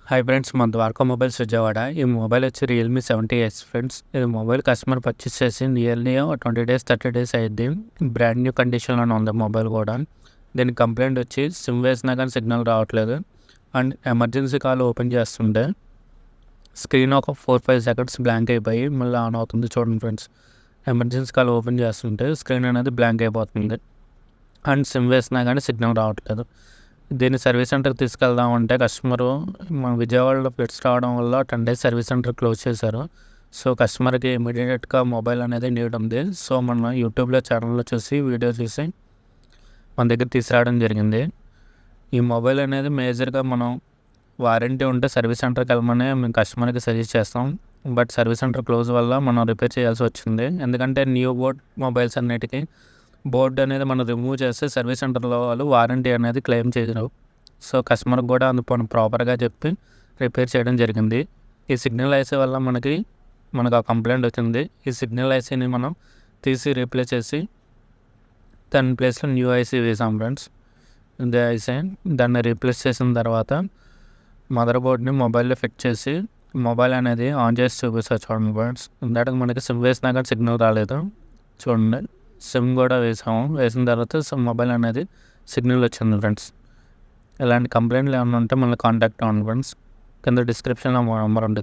Hi friends, మన Dwaraka mobiles Vijayawada. ఈ mobile వచ్చి రియల్మీ 70S ఫ్రెండ్స్. ఇది మొబైల్ కస్టమర్ పర్చేస్ చేసి నియర్లీ 20 డేస్ 30 డేస్ అయ్యింది. బ్రాండ్ న్యూ కండిషన్లోనే ఉంది మొబైల్ కూడా. దీనికి కంప్లైంట్ వచ్చి సిమ్ వేసినా కానీ సిగ్నల్ రావట్లేదు. అండ్ ఎమర్జెన్సీ కాల్ ఓపెన్ చేస్తుంటే స్క్రీన్ ఒక 4-5 సెకండ్స్ బ్లాంక్ అయిపోయి మళ్ళీ ఆన్ అవుతుంది. చూడండి ఫ్రెండ్స్, ఎమర్జెన్సీ కాల్ ఓపెన్ చేస్తుంటే స్క్రీన్ అనేది బ్లాంక్ అయిపోతుంది. అండ్ సిమ్ వేసినా కానీ సిగ్నల్ రావట్లేదు. దీన్ని సర్వీస్ సెంటర్కి తీసుకెళ్దామంటే కస్టమరు మన విజయవాడలో ఫిట్స్ రావడం వల్ల 10 డేస్ సర్వీస్ సెంటర్ క్లోజ్ చేశారు. సో కస్టమర్కి ఇమీడియట్గా మొబైల్ అనేది నీడ్ ఉంది. సో మన యూట్యూబ్లో ఛానల్లో చూసి వీడియో చూసి మన దగ్గర తీసుకురావడం జరిగింది. ఈ మొబైల్ అనేది మేజర్గా మనం వారంటీ ఉంటే సర్వీస్ సెంటర్కి వెళ్ళమని మేము కస్టమర్కి సజెస్ట్ చేస్తాం. బట్ సర్వీస్ సెంటర్ క్లోజ్ వల్ల మనం రిపేర్ చేయాల్సి వచ్చింది. ఎందుకంటే న్యూ బోర్డ్ మొబైల్స్ అన్నిటికీ బోర్డు అనేది మనం రిమూవ్ చేస్తే సర్వీస్ సెంటర్లో వాళ్ళు వారంటీ అనేది క్లెయిమ్ చేయరు. సో కస్టమర్కి కూడా అందుకు ప్రాపర్గా చెప్పి రిపేర్ చేయడం జరిగింది. ఈ సిగ్నల్ ఐసీ వల్ల మనకు ఆ కంప్లైంట్ వచ్చింది. ఈ సిగ్నల్ ఐసీని మనం తీసి రీప్లేస్ చేసి దాని ప్లేస్లో న్యూ ఐసీ వేసాం ఫ్రెండ్స్. ఇదే ఐసీ దాన్ని రీప్లేస్ చేసిన తర్వాత మదర్ బోర్డ్ని మొబైల్లో ఫిట్ చేసి మొబైల్ అనేది ఆన్ చేసి చూపిస్తారు. చూడండి ఫ్రెండ్స్, ఇందాక మనకి సిమ్ వేసినా కానీ సిగ్నల్ రాలేదు. చూడండి, సిమ్ కూడా వేసిన తర్వాత మొబైల్ అనేది సిగ్నల్ వచ్చింది ఫ్రెండ్స్. ఇలాంటి కంప్లైంట్లు ఏమైనా ఉంటే మళ్ళీ కాంటాక్ట్ అవ్వండి ఫ్రెండ్స్. కింద డిస్క్రిప్షన్లో మా నెంబర్ ఉంటుంది.